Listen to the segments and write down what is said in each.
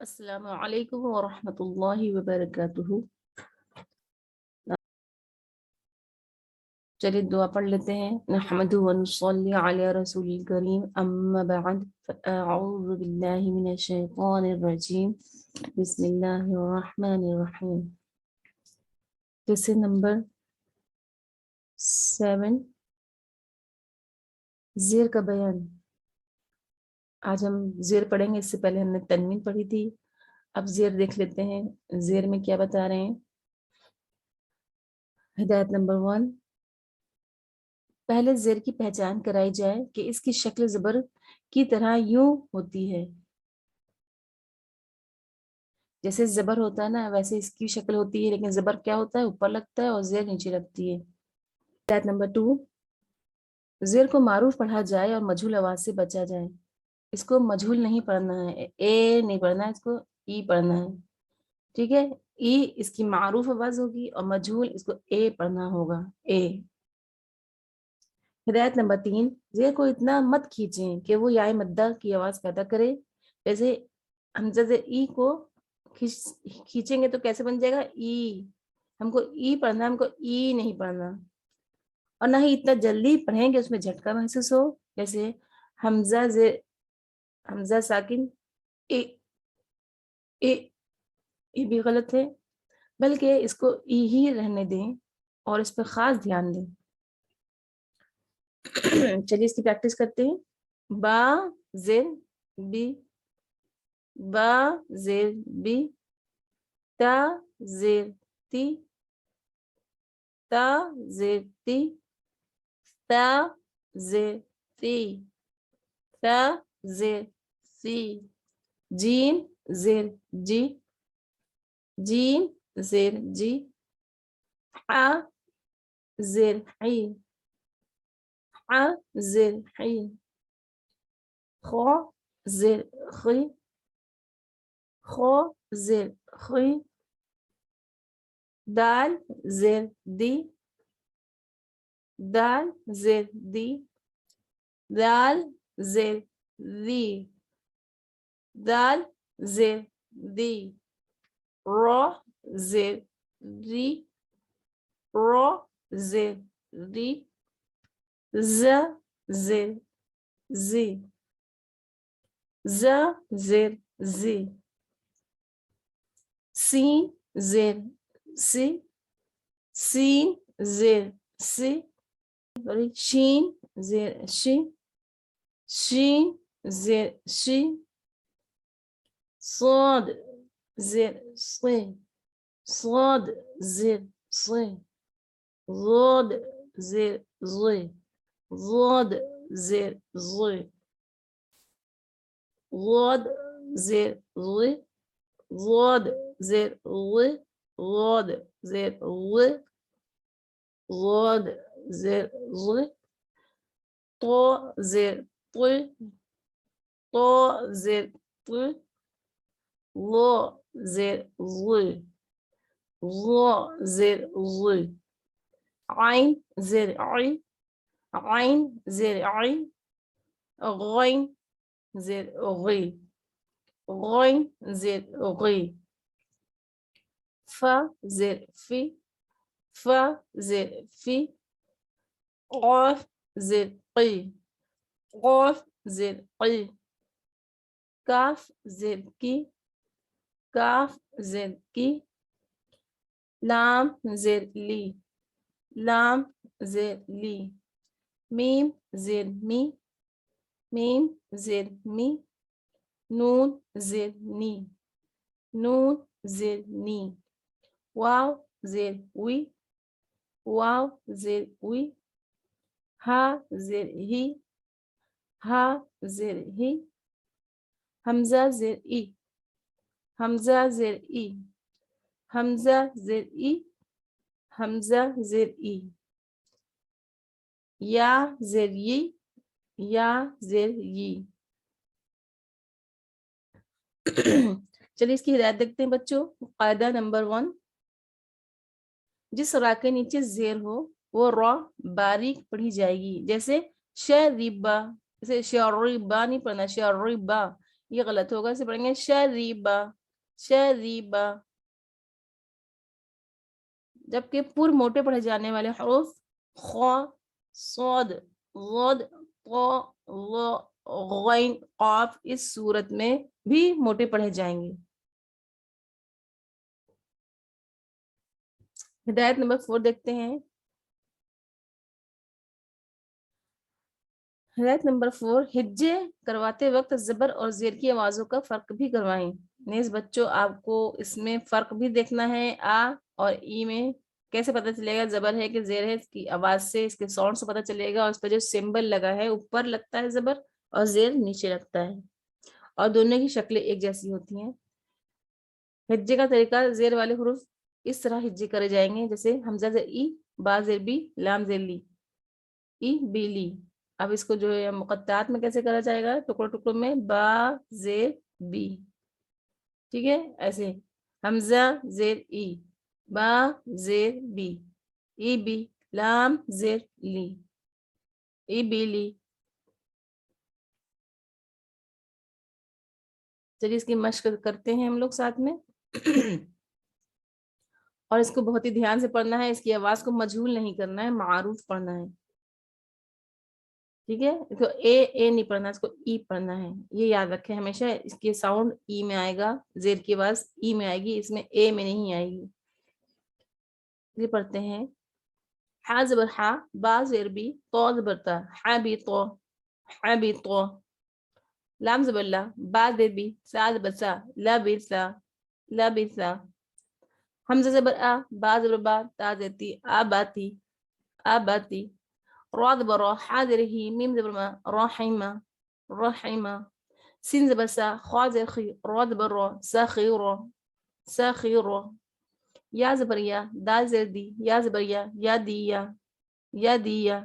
السلام علیکم ورحمۃ اللہ وبرکاتہ۔ چلیے دعا پڑھ لیتے ہیں۔ نحمد ونصلی علی رسول الکریم، اما بعد فاعوذ باللہ من الشیطان الرجیم، بسم اللہ الرحمن الرحیم۔ لیسن نمبر 7، زیر کا بیان۔ آج ہم زیر پڑھیں گے، اس سے پہلے ہم نے تنوین پڑھی تھی، اب زیر دیکھ لیتے ہیں۔ زیر میں کیا بتا رہے ہیں؟ ہدایت نمبر 1، پہلے زیر کی پہچان کرائی جائے کہ اس کی شکل زبر کی طرح یوں ہوتی ہے، جیسے زبر ہوتا ہے نا ویسے اس کی شکل ہوتی ہے، لیکن زبر کیا ہوتا ہے؟ اوپر لگتا ہے اور زیر نیچے لگتی ہے۔ ہدایت نمبر 2، زیر کو معروف پڑھا جائے اور مجہول آواز سے بچا جائے۔ اس کو مجہول نہیں پڑھنا ہے، اے نہیں پڑھنا ہے، اس کو ای پڑھنا ہے، ٹھیک ہے؟ ای اس کی معروف آواز ہوگی اور مجہول اس کو اے پڑھنا ہوگا، اے۔ ہدایت نمبر 3، زیر کو اتنا مت کھینچیں کہ وہ یا مدہ کی آواز پیدا کرے۔ جیسے حمزہ زیر ای کو کھینچیں گے تو کیسے بن جائے گا؟ ای۔ ہم کو ای پڑھنا، ہم کو ای نہیں پڑھنا، اور نہ ہی اتنا جلدی پڑھیں گے اس میں جھٹکا محسوس ہو، جیسے حمزہ زیر حمزہ ساکن اے، اے، یہ بھی غلط ہے، بلکہ اس کو ای ہی رہنے دیں اور اس پہ خاص دھیان دیں۔ چلیے اس کی پریکٹس کرتے ہیں۔ با زیر بی، با زیر بی، تا زیر تی، تا زیر تی، تا زیر تی، تا زیر سی، جیم زیر جی، جیم زیر جی، ح زیر حی، ح زیر حی، خو زیر خی، خو زیر خی، دال زیر دی، دال زیر دی، دال زیر دی، دال زیر دی، رو زیر ری، رو زیر ری، ز زیر زی، ز زیر زی، سین زیر سی، سین زیر سی، شین زیر شی، شین زیر شی، صاد زیر صی، صاد زیر صی، ضاد زیر ضی، ضاد زیر ضی، ضاد زیر ضی، ضاد زیر ضی، ضاد زیر ضی، ضاد زیر ضی، طو زیر طی، طو زیر طی، ظا زیر ظی، ظا زیر ظی، عین زیر عی، عین زیر عی، غین زیر غی، غین زیر غی، ف زیر فی، ف زیر فی، قاف زیر قی، قاف زیر قی، کاف زیر کی، کاف زیر کی، لام زیر لی، لام زیر لی، میم زیر می، میم زیر می، نون زیر نی، نون زیر نی، واو زیر وی، واو زیر وی، ہا زیر ہی، ہا زیر ہی، حمزہ زیر ای، حمزہ زیر ای، حمزہ زیر ای، حمزہ زیر ای، یا زیر ی، یا زیر ی۔ چلیے اس کی ہدایت دیکھتے ہیں بچوں۔ قاعدہ نمبر 1، جس را کے نیچے زیر ہو وہ را باریک پڑھی جائے گی، جیسے شریبا، جیسے شریبا نہیں پڑھنا، شریبا یہ غلط ہوگا، اسے پڑھیں گے شریبا شریبا. جبکہ پور موٹے پڑھے جانے والے حروف خ صاد غد طا غین قاف اس صورت میں بھی موٹے پڑھے جائیں گے. ہدایت نمبر 4 دیکھتے ہیں. ہدایت نمبر 4 ہجے کرواتے وقت زبر اور زیر کی آوازوں کا فرق بھی کروائیں. نیز بچوں آپ کو اس میں فرق بھی دیکھنا ہے. آ اور ای میں کیسے پتہ چلے گا زبر ہے کہ زیر ہے؟ اس کی آواز سے، اس کے ساؤنڈ سے پتہ چلے گا. اور اس پہ جو سمبل لگا ہے اوپر لگتا ہے زبر اور زیر نیچے لگتا ہے، اور دونوں کی شکلیں ایک جیسی ہوتی ہیں. ہجے کا طریقہ زیر والے حروف اس طرح ہجے کرے جائیں گے جیسے حمزہ زیر ای، با زیر بی، لام زیر لی، ای بی لی. اب اس کو جو ہے مقطعات میں کیسے کرا جائے گا؟ ٹکڑوں ٹکڑوں میں با زیر بی، ٹھیک ہے. ایسے حمزہ زیر ای، با زیر بی، ای بی، لام زیر لی، ای بی لی. چلیے اس کی مشق کرتے ہیں ہم لوگ ساتھ میں. اور اس کو بہت ہی دھیان سے پڑھنا ہے، اس کی آواز کو مجہول نہیں کرنا ہے، معروف پڑھنا ہے. ٹھیک ہے، اس کو اے نہیں پڑھنا، اس کو ای پڑھنا ہے. یہ یاد رکھیں ہمیشہ، اس کے ساؤنڈ ای میں آئے گا، زیر کی آواز ای میں آئے گی، اس میں اے میں نہیں آئے گی. یہ پڑھتے ہیں حا زبر حا، با زیر بی، طا زبر تا، حابطا حابطا. لام زبر لا، با زیر بی، سا زبر سا، لبسا لبسا. حمزہ زبر آ، با زبر با، تا زیر تی، آباتی آباتی. را زبر را، حا زیر ہی، میم زبر ما، رحمہ رحمہ. سین زبر سا، خا زیر خی، را زبر را، سخیرا سخیرا. یا زبر یا، دال زیر دی، یا زبر یا دیا یا دیا.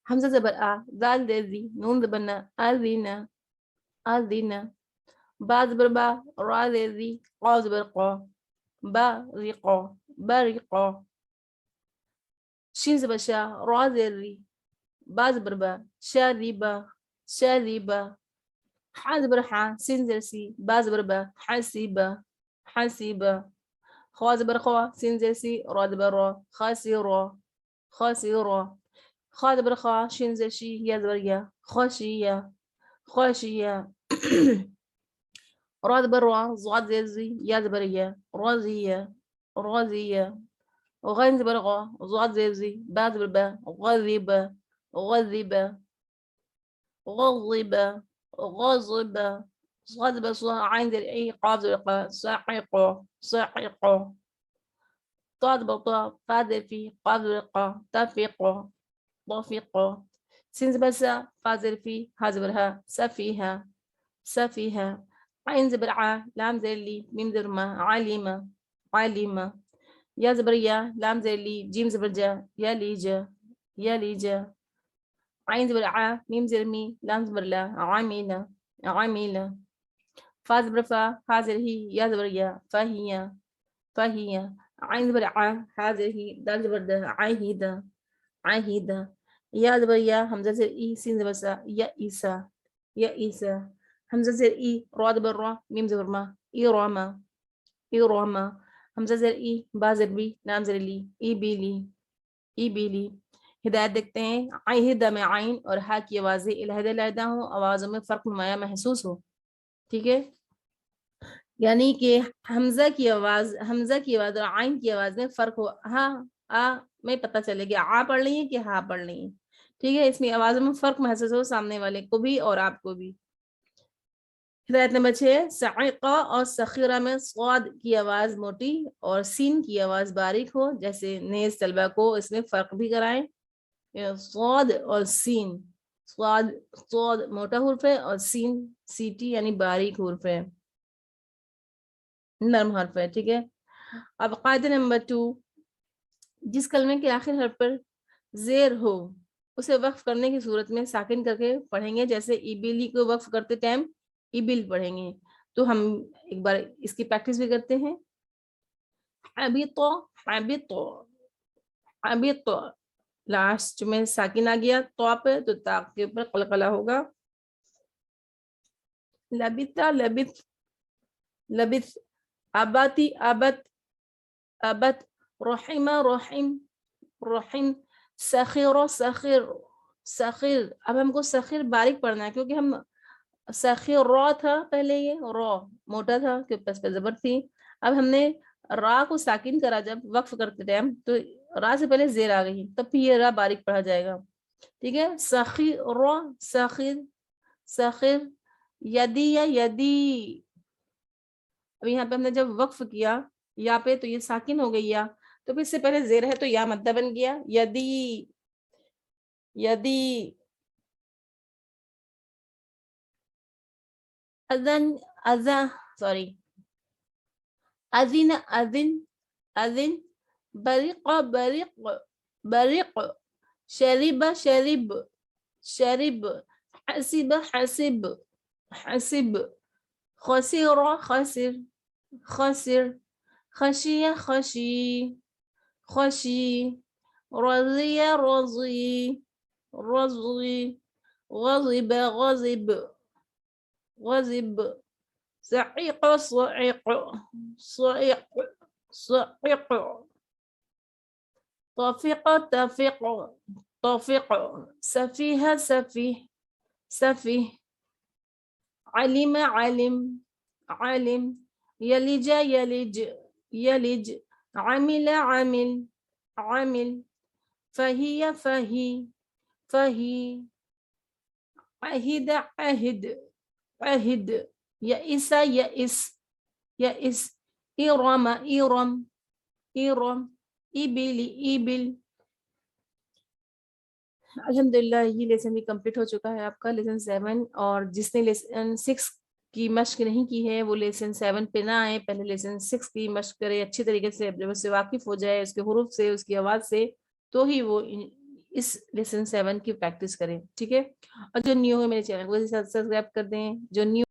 حمزہ زبر آ، دال زیر دی، نون زبر نا، آذینا آذینا. با زبر با، را زیر دی، قا زبر قا، بارقا بارقا. شین زبر شا، را زیر ری، با زبر با، شاریبا شاریبا. حا زبر حا، سین زیر سی، با زبر با، حسیبا حسیبا. خا زبر خوا، سین زیر سی، را زبر را، خاسرا خاسرا. خا زبر خا، شین زیر شی، یا زبر یا، خاشیا خاشیا. را زبر را، ضاد زیر زی، یا زبر یا، رازیا رازیا. وغين زبر غا، ضاد زیر زی، با زبر با، غذبا غذبا غضبا غضبا. صاد زبر صا، عين زیر ای، قاف زبر قا، صاحقا صاحقا. طا زبر طا، فا زیر في، قاف زبر قا، تفقا طفقا. سين زبر سا، فا زیر في، ها زبر ها، سفيها سفيها. عين زبر ع، لام زیر لي، ميم زبر ما، عليمة عليمة. یا زبر یا، لام زیر لی، جیم زبر جا، یا لی جا یا لی جا. عین زبر ع، میم زیر می، لام زبر لا، عمیلا عمیلا. فا زبر فا، ہا زیر ہی، یا زبر یا، فہیا فہیا. عین زبر ع، ہا زیر ہی، دال زبر دا، عاہدا عاہدا. یا زبر یا، حمزہ زیر ای، سین زبر سا، یا عیسا یا عیسا. حمزہ زیر ای، را زبر را، میم زبر ما، ایراما ایراما. حمزہ زیر ای، با زیر بی، لام زیر لی، ای بی لی ای بی لی. ہدایت دیکھتے ہیں. عہدہ میں عین اور ہا کی آوازیں علیحدہ علیحدہ ہوں، آوازوں میں فرق نمایاں محسوس ہو. ٹھیک ہے، یعنی کہ حمزہ کی آواز اور عین کی آواز میں فرق ہو. ہاں آ میں پتہ چلے گا آ پڑھ لیں کہ ہا پڑھ لیں. ٹھیک ہے، اس میں آوازوں میں فرق محسوس ہو سامنے والے کو بھی اور آپ کو بھی. ہدایت نمبر 6 سعیقہ اور سخیرہ میں صاد کی آواز موٹی اور سین کی آواز باریک ہو. جیسے نیز طلبہ کو اس میں فرق بھی کرائیں. صاد اور سین، صاد موٹا حرف ہے اور سین سیٹی یعنی باریک حرف ہے، نرم حرف ہے. ٹھیک ہے. اب قاعدہ نمبر 2، جس کلمے کے آخر حرف پر زیر ہو اسے وقف کرنے کی صورت میں ساکن کر کے پڑھیں گے. جیسے ایبیلی کو وقف کرتے ٹائم ایبل پڑھیں گے. تو ہم ایک بار اس کی پریکٹس بھی کرتے ہیں. حبیطو حبیطو حبیطو. لاسٹ میں ساکن آ گیا تو آپ تو تا کے اوپر قلقلہ ہوگا. لبث لبث لبث عباتی عبت عبت رحم رحم رحم سخیر سخیر سخیر. اب ہم کو سخیر باریک پڑھنا ہے کیونکہ ہم سخیر را تھا پہلے، یہ را موٹا تھا کہ پس پہ زبر تھی. اب ہم نے را کو ساکن کرا جب وقف کرتے ٹائم تو را سے پہلے زیر آ گئی، تب پھر یہ را باریک پڑھا جائے گا. ٹھیک ہے، سخیر را سخیر سخیر. یدی یا یدی، اب یہاں پہ ہم نے جب وقف کیا یا پہ تو یہ ساکن ہو گئی یا، تو پھر اس سے پہلے زیر ہے تو یا مدہ بن گیا یدی یدی. اذن اذن سوری اذن اذن اذن. برق برق برق. شرب شرب شرب. حسب حسب حسب. خسر خسر خسر. خشي خشي خشي. رضي رضي رضي. غضب غضب غضب. صعق صعق صعق صعق. طفق تفق طفق. سفيه سفيه سفيه. علم علم علم. يلج يلج يلج. عمل عمل عمل. فهي فهي فهي. عهد عهد عهد. يئس يئس يئس. إرم إرم إرم. إبل إبل. الحمدللہ یہ لیسن بھی کمپلیٹ ہو چکا ہے آپ کا لیسن 7. اور جس نے لیسن 6 کی مشق نہیں کی ہے وہ لیسن 7 پہ نہ آئے، پہلے لیسن 6 کی مشق کرے اچھی طریقے سے، جب اس سے واقف ہو جائے اس کے حروف سے اس کی آواز سے، تو ہی وہ اس لیسن 7 کی پریکٹس کرے. ٹھیک ہے، اور جو نیو ہے میرے چینل کو سبسکرائب کر دیں. جو نیو